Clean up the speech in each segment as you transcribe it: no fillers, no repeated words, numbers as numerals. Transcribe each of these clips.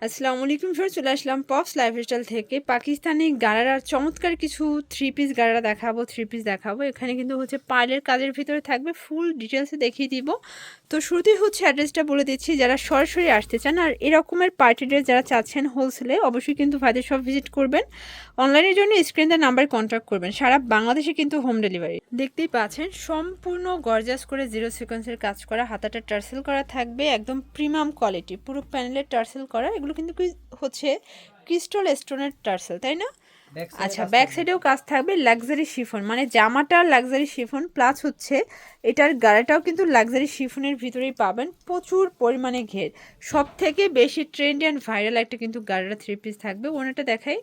আসসালামু আলাইকুম স্যার, চলে আসলাম পপস লাইফস্টাইল থেকে। পাকিস্তানি গারারার চমৎকার কিছু থ্রি পিস গারারা দেখাবো, এখানে কিন্তু হচ্ছে পার্লের কাজের ভিতরে থাকবে, ফুল ডিটেলসে দেখিয়ে দিব। তো শুরুতেই হচ্ছে অ্যাড্রেসটা বলে দিচ্ছি, যারা সরাসরি আসতে চান আর এরকমের পার্টি ড্রেস যারা চাচ্ছেন হোলসেলে, অবশ্যই কিন্তু ভাইদের সব ভিজিট করবেন। অনলাইনের জন্য স্ক্রিনের নাম্বার কন্ট্যাক্ট করবেন। সারা বাংলাদেশে কিন্তু হোম ডেলিভারি। দেখতেই পাচ্ছেন সম্পূর্ণ গর্জাস করে জিরো সিকোয়েন্সের কাজ করা, হাতাটা টার্সেল করা থাকবে, একদম প্রিমিয়াম কোয়ালিটি, পুরো প্যানেলের টার্সেল করা। এগুলো কিন্তু হচ্ছে ক্রিস্টাল স্টোনের টার্সেল, তাই না? আচ্ছা, ব্যাক সাইডেও কাজ থাকবে, লাক্সারি শিফন, মানে জামাটা লাক্সারি শিফন প্লাস হচ্ছে এটার গাড়াটাও কিন্তু লাক্সারি শিফনের ভিতরেই পাবেন। প্রচুর পরিমাণে ঘের, সব থেকে বেশি ট্রেন্ডি অ্যান্ড ভাইরাল একটা কিন্তু গাড়াটা থ্রি পিস থাকবে। ওনাটা দেখাই,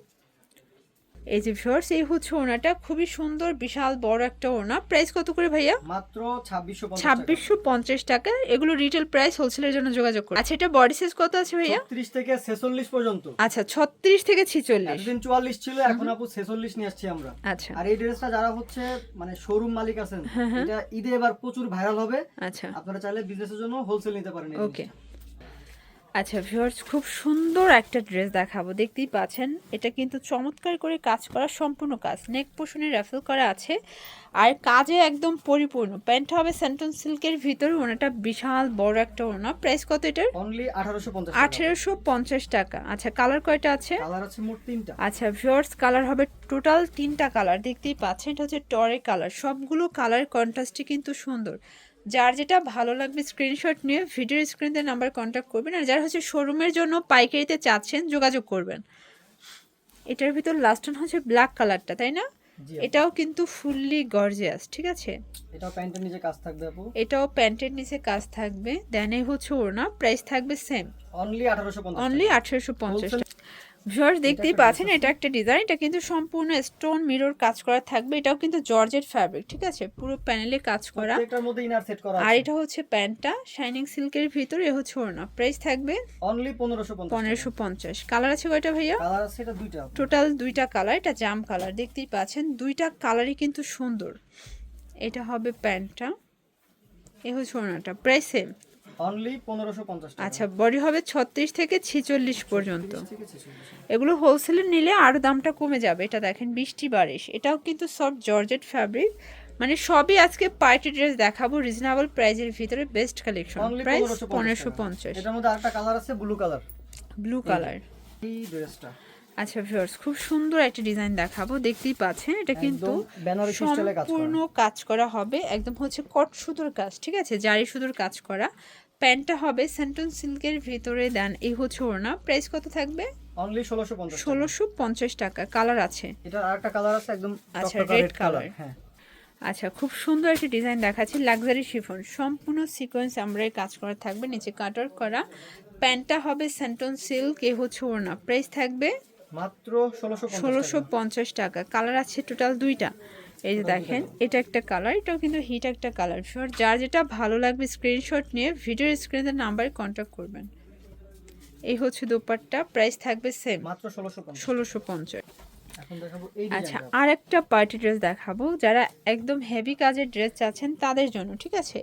এই যে ভিউয়ার্স, এই হচ্ছে ওনাটা, খুবই সুন্দর বিশাল বড় একটা ওনা। প্রাইস কত করে ভাইয়া? মাত্র 2650 টাকা। এগুলো রিটেল প্রাইস, হোলসেলের জন্য যোগাযোগ করুন। আচ্ছা, এটা বডি সাইজ কত আছে ভাইয়া? 36 থেকে 46 পর্যন্ত। আচ্ছা, 36 থেকে 46। এতদিন 44 ছিল, এখন আপু 46 নিয়ে আসছি আমরা। আচ্ছা, আর এই ড্রেসটা যারা হচ্ছে মানে শোরুম মালিক আছেন, এটা ঈদে এবার প্রচুর ভাইরাল হবে। আচ্ছা, আপনারা চাইলে বিজনেসের জন্য হোলসেল নিতে পারেন। ওকে। আচ্ছা ভিউয়ার্স, খুব সুন্দর একটা ড্রেস দেখাবো, দেখতেই পাচ্ছেন। এটা কিন্তু চমৎকার করে কাজ করা, সম্পূর্ণ কাজ, নেক পোর্শনে র্যাফেল করা আছে আর কাজে একদম পরিপূর্ণ। প্যান্টটা হবে স্যান্টন সিল্কের ভিতরে, ওনাটা বিশাল বড় একটা ওনা। প্রাইস কত এটার? অনলি 1850 টাকা। 1850 টাকা। আচ্ছা, কালার কয়টা আছে? কালার আছে মোট 3টা। আচ্ছা ভিউয়ার্স, কালার হবে টোটাল 3টা কালার, দেখতেই পাচ্ছেন। এটা হচ্ছে টরে কালার, সবগুলো কালার কন্ট্রাস্টই কিন্তু সুন্দর। যার যেটা ভালো লাগবে স্ক্রিনশট নিয়ে ভিডিওর স্ক্রিনে নাম্বার কন্ট্যাক্ট করবেন। আর যারা হচ্ছে শোরুমের জন্য পাইকারিতে চাচ্ছেন যোগাযোগ করবেন। এটার ভিতর লাস্ট ওয়ান হচ্ছে ব্ল্যাক কালারটা, তাই না? এটাও কিন্তু ফুললি গর্জিয়াস, ঠিক আছে। এটাও প্যান্টের নিচে কাজ থাকবে আপু। এটাও প্যান্টের নিচে কাজ থাকবে, দেন এই হচ্ছে ওড়না। প্রাইস থাকবে সেম, অনলি 1850 অনলি টাকা। 1850 টাকা। ভিউয়ার্স দেখতেই পাচ্ছেন, এটা একটা ডিজাইন, এটা কিন্তু সম্পূর্ণ স্টোন মিরর কাজ করা থাকবে। এটাও কিন্তু জর্জেট ফ্যাব্রিক, ঠিক আছে, পুরো প্যানেলে কাজ করা। প্রত্যেকটার মধ্যে ইনার সেট করা আছে। আর এটা হচ্ছে প্যান্টটা শাইনিং সিল্কের ভিতরে, এ হচ্ছে ওড়না। প্রাইস থাকবে অনলি 1550 টাকা। 1550। কালার আছে কয়টা ভাইয়া? কালার আছে এটা দুইটা। টোটাল 2টা কালার। এটা জাম কালার, দেখতেই পাচ্ছেন, 2টা কালারই কিন্তু সুন্দর। এটা হবে প্যান্টটা, এ হচ্ছে ওড়নাটা। প্রাইস সেম, অনলি 1550 টাকা। আচ্ছা, বডি হবে 36 থেকে 46 পর্যন্ত। 30 থেকে 46। এগুলো হোলসেলে নিলে আরও দামটা কমে যাবে। এটা দেখেন, বৃষ্টি বারিশ, এটাও কিন্তু সফট জর্জেট ফ্যাব্রিক। মানে সবই আজকে পার্টি ড্রেস দেখাবো রিজনেবল প্রাইজের ভিতরে, বেস্ট কালেকশন। প্রাইস 1550। এটার মধ্যে আরেকটা কালার আছে, ব্লু কালার। Blue colour. এই ড্রেসটা আচ্ছা ভিউয়ার্স, খুব সুন্দর একটা ডিজাইন দেখাবো, দেখতেই পাচ্ছেন। এটা কিন্তু বেনারসি স্টাইলে কাজ করা। সম্পূর্ণ কাজ করা হবে, একদম হচ্ছে কট সুতোর কাজ, ঠিক আছে, জারি সুতোর কাজ করা। প্যান্টটা হবে স্যান্টন সিল্কের ভিতরে, দেন এই হচ্ছে ওড়না। প্রাইস কত থাকবে? অনলি 1650 টাকা। 1650 টাকা। কালার আছে? এটার আরেকটা কালার আছে, একদম আচ্ছা, টকটকা রেড রেড কালার। কালার। হ্যাঁ, আচ্ছা, খুব সুন্দর একটা ডিজাইন দেখাচ্ছি, লাক্সারি শিফন, সম্পূর্ণ সিকোয়েন্স আমরাই কাজ করা থাকবে, নিচে কাটার করা। প্যান্টটা হবে স্যান্টন সিল্ক, এ হচ্ছে ওড়না। প্রাইস থাকবে মাত্র 1650 টাকা। 1650 টাকা। কালার আছে টোটাল 2টা। এই যে দেখেন, এটা একটা কালার, এটাও কিন্তু হিট একটা কালার। যার যেটা ভালো লাগবে স্ক্রিনশট নিয়ে ভিডিওর স্ক্রিনের নাম্বারে কন্ট্যাক্ট করবেন। এই হচ্ছে দোপাট্টা, প্রাইস থাকবে সেম, মাত্র 1650। 1650। এখন দেখাবো এই আচ্ছা, ডিজাইনটা। আর একটা পার্টি ড্রেস দেখাবো, যারা একদম হেভি কাজের ড্রেস চাচ্ছেন তাদের জন্য, ঠিক আছে।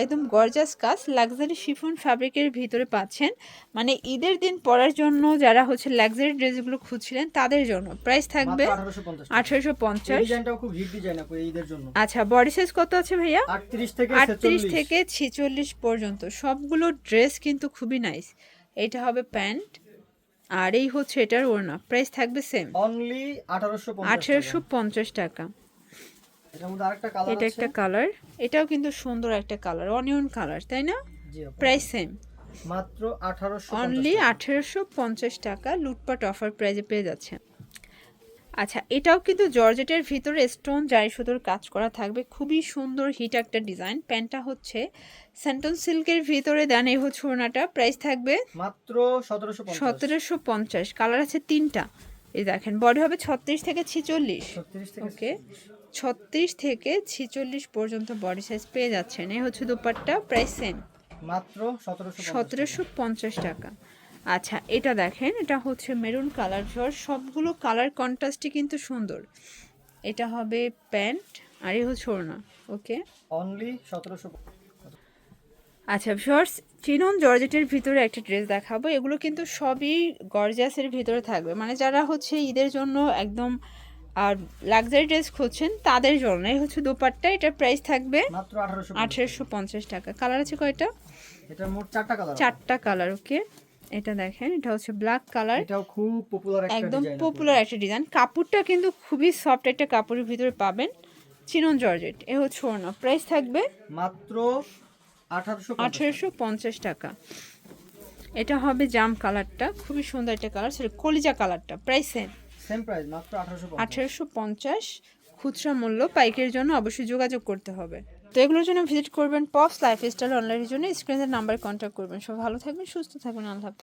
একদম গর্জাস কাজ, লাক্সারি শিফন ফ্যাব্রিকের ভিতরে পাচ্ছেন। মানে ঈদের দিন পরার জন্য যারা হচ্ছে লাক্সারি ড্রেসগুলো খুঁজছিলেন তাদের জন্য। প্রাইস থাকবে মাত্র 1850 টাকা। এই 1850। ডিজাইনটাও খুব হিট ডিজাইন আপু এই ঈদের জন্য। আচ্ছা, বডি সাইজ কত আছে ভাইয়া? 38 থেকে 38 46। থেকে 46 পর্যন্ত। সবগুলো ড্রেস কিন্তু খুবই নাইস। এটা হবে প্যান্ট, আর এই হচ্ছে এটার ওড়না। প্রাইস থাকবে সেম, অনলি 1850 টাকা। 1850 টাকা। এটার মধ্যে আরেকটা কালার এটা আছে। একটা কালার, এটাও কিন্তু সুন্দর একটা কালার, অনিয়ন কালার, তাই না? জি আপু। প্রাইস সেম, মাত্র 1850 অনলি টাকা। 1850 টাকা। লুটপাট অফার প্রাইজে পেয়ে যাচ্ছে। আচ্ছা, এটাও কিন্তু জর্জেটের ভিতরে স্টোন জারি সুতোর কাজ করা থাকবে, খুবই সুন্দর হিট একটা ডিজাইন। প্যান্টটা হচ্ছে স্যান্টন সিল্কের ভিতরে, দেন এই হচ্ছে ওড়নাটা। প্রাইস থাকবে মাত্র 1750। 1750। কালার আছে 3টা। এই দেখেন, বডি হবে 36 থেকে 46। 36 থেকে ওকে, 36 থেকে 46 পর্যন্ত বডি সাইজ পেয়ে যাচ্ছেন। এই হচ্ছে দুপাট্টা, প্রাইস সেম, মাত্র 1750 টাকা। 1750 টাকা। আচ্ছা, এটা দেখেন, এটা হচ্ছে মেরুন কালার। সবগুলো কালার কন্ট্রাস্টই কিন্তু সুন্দর। এটা হবে প্যান্ট, আর এই হচ্ছে ওড়না। ওকে, অনলি 1750। আচ্ছা ভিউয়ার্স, চিনন জর্জেটের ভিতরে একটা ড্রেস দেখাবো। এগুলো কিন্তু সবই গর্জিয়াসের ভিতরে থাকবে, মানে যারা হচ্ছে ঈদের জন্য একদম আর লাক্সারি ড্রেস খুঁজছেন তাদের জন্য। এই হচ্ছে দোপাট্টা, এটার প্রাইস থাকবে মাত্র 1850 টাকা। কালার আছে কয়টা? এটা মোট 4টা কালার। 4টা কালার, ওকে। এটা দেখেন, এটা হচ্ছে ব্ল্যাক কালার, এটাও খুব পপুলার একটা একদম ডিজাইন। পপুলার একটা ডিজাইন। কাপড়টা কিন্তু খুবই সফট একটা কাপড়ের ভিতরে পাবেন, চিনন জর্জেট। এ হচ্ছে ওড়না, প্রাইস থাকবে মাত্র 1850 টাকা। এটা হবে জাম কালারটা, খুবই সুন্দর একটা কালার, সরি কলিজা কালারটা, প্রাইস সেম প্রাইস মাত্র 1850। 1850 খুচরা মূল্য। পাইকারির জন্য অবশ্যই যোগাযোগ করতে হবে। তো এগুলোর জন্য ভিজিট করবেন পপস লাইফস্টাইল অনলাইনের জন্য, স্ক্রিনের নাম্বার কন্ট্যাক্ট করবেন। সব ভালো থাকবেন, সুস্থ থাকবেন, আল্লাহ হাফেজ।